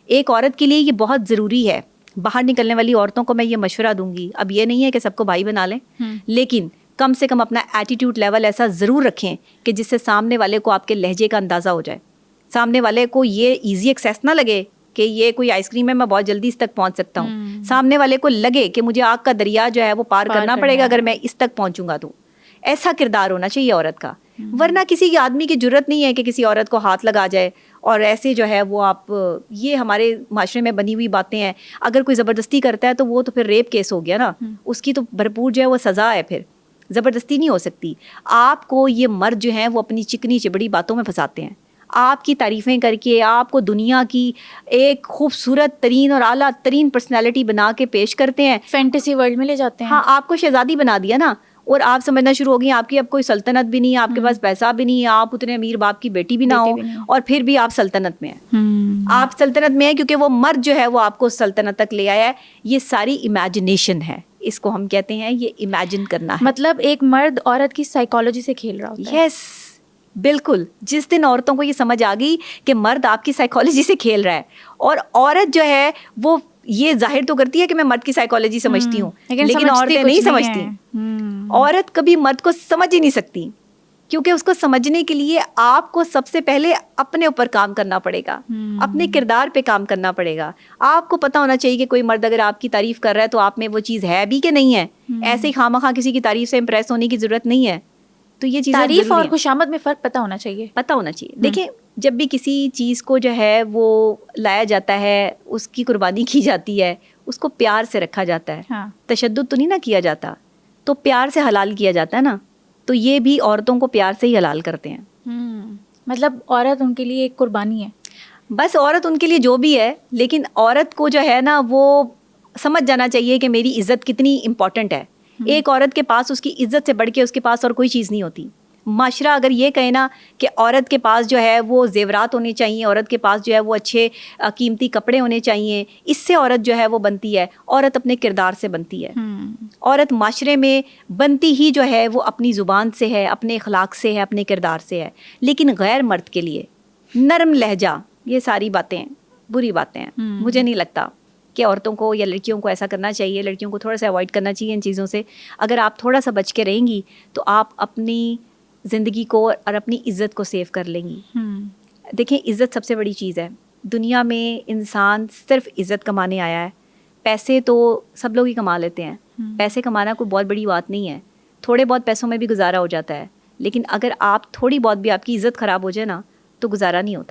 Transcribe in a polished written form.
ایک عورت کے لیے یہ بہت ضروری ہے. باہر نکلنے والی عورتوں کو میں یہ مشورہ دوں گی, اب یہ نہیں ہے کہ سب کو بھائی بنا لیں, لیکن کم سے کم اپنا ایٹیٹیوڈ لیول ایسا ضرور رکھیں کہ جس سے سامنے والے کو آپ کے لہجے کا اندازہ ہو جائے, سامنے والے کو یہ ایزی ایکسیس نہ لگے کہ یہ کوئی آئس کریم ہے, میں بہت جلدی اس تک پہنچ سکتا ہوں. سامنے والے کو لگے کہ مجھے آگ کا دریا جو ہے وہ پار کرنا پڑے گا اگر میں اس تک پہنچوں گا. تو ایسا کردار ہونا چاہیے عورت کا, ورنہ کسی آدمی کی جرت نہیں ہے کہ کسی عورت کو ہاتھ لگا جائے. اور ایسے جو ہے وہ آپ, یہ ہمارے معاشرے میں بنی ہوئی باتیں ہیں. اگر کوئی زبردستی کرتا ہے تو وہ تو پھر ریپ کیس ہو گیا نا, اس کی تو بھرپور جو ہے وہ سزا ہے. پھر زبردستی نہیں ہو سکتی. آپ کو یہ مرد جو ہیں وہ اپنی چکنی چبڑی باتوں میں پھنساتے ہیں, آپ کی تعریفیں کر کے آپ کو دنیا کی ایک خوبصورت ترین اور اعلیٰ ترین پرسنالٹی بنا کے پیش کرتے ہیں, فینٹیسی ورلڈ میں لے جاتے ہیں. ہاں, آپ کو شہزادی بنا دیا نا, اور آپ سمجھنا شروع ہو گئی آپ کی اب کوئی سلطنت بھی نہیں ہے, آپ کے پاس پیسہ بھی نہیں ہے, آپ اتنے امیر باپ کی بیٹی بھی نہ ہو, اور پھر بھی آپ سلطنت میں ہیں. آپ سلطنت میں ہیں کیونکہ وہ مرد جو ہے وہ آپ کو سلطنت تک لے آیا ہے. یہ ساری امیجنیشن ہے, اس کو ہم کہتے ہیں یہ امیجن کرنا ہے. مطلب ایک مرد عورت کی سائیکالوجی سے کھیل رہا ہوتا ہے. یس, بالکل. جس دن عورتوں کو یہ سمجھ آ گئی کہ مرد آپ کی سائیکالوجی سے کھیل رہا ہے, اور عورت جو ہے وہ یہ ظاہر تو کرتی ہے کہ میں مرد کی سائیکالوجی سمجھتی ہوں, لیکن عورتیں نہیں سمجھتی. عورت کبھی مرد کو سمجھ ہی نہیں سکتی, کیونکہ اس کو سمجھنے کے لیے آپ کو سب سے پہلے اپنے اوپر کام کرنا پڑے گا, اپنے کردار پہ کام کرنا پڑے گا. آپ کو پتہ ہونا چاہیے کہ کوئی مرد اگر آپ کی تعریف کر رہا ہے تو آپ میں وہ چیز ہے بھی کہ نہیں ہے. ایسے ہی خواہ کسی کی تعریف سے امپریس ہونے کی ضرورت نہیں ہے. تو یہ چیزیں تعریف اور خوشامد میں فرق پتہ ہونا چاہیے. پتہ ہونا چاہیے. دیکھیں, جب بھی کسی چیز کو جو ہے وہ لایا جاتا ہے, اس کی قربانی کی جاتی ہے, اس کو پیار سے رکھا جاتا ہے, تشدد تو نہیں نہ کیا جاتا, تو پیار سے حلال کیا جاتا ہے نا. تو یہ بھی عورتوں کو پیار سے ہی حلال کرتے ہیں. مطلب عورت ان کے لیے ایک قربانی ہے. بس عورت ان کے لیے جو بھی ہے, لیکن عورت کو جو ہے نا وہ سمجھ جانا چاہیے کہ میری عزت کتنی امپورٹنٹ ہے. ایک عورت کے پاس اس کی عزت سے بڑھ کے اس کے پاس اور کوئی چیز نہیں ہوتی. معاشرہ اگر یہ کہے نا کہ عورت کے پاس جو ہے وہ زیورات ہونے چاہیے, عورت کے پاس جو ہے وہ اچھے قیمتی کپڑے ہونے چاہیے, اس سے عورت جو ہے وہ بنتی ہے. عورت اپنے کردار سے بنتی ہے. عورت معاشرے میں بنتی ہی جو ہے وہ اپنی زبان سے ہے, اپنے اخلاق سے ہے, اپنے کردار سے ہے. لیکن غیر مرد کے لیے نرم لہجہ, یہ ساری باتیں بری باتیں ہیں. مجھے نہیں لگتا کہ عورتوں کو یا لڑکیوں کو ایسا کرنا چاہیے. لڑکیوں کو تھوڑا سا اوائڈ کرنا چاہیے ان چیزوں سے. اگر آپ تھوڑا سا بچ کے رہیں گی تو آپ اپنی زندگی کو اور اپنی عزت کو سیو کر لیں گی. دیکھیں, عزت سب سے بڑی چیز ہے دنیا میں. انسان صرف عزت کمانے آیا ہے. پیسے تو سب لوگ ہی کما لیتے ہیں, پیسے کمانا کوئی بہت بڑی بات نہیں ہے. تھوڑے بہت پیسوں میں بھی گزارا ہو جاتا ہے, لیکن اگر آپ تھوڑی بہت بھی آپ کی عزت خراب ہو جائے نا تو گزارا نہیں ہوتا.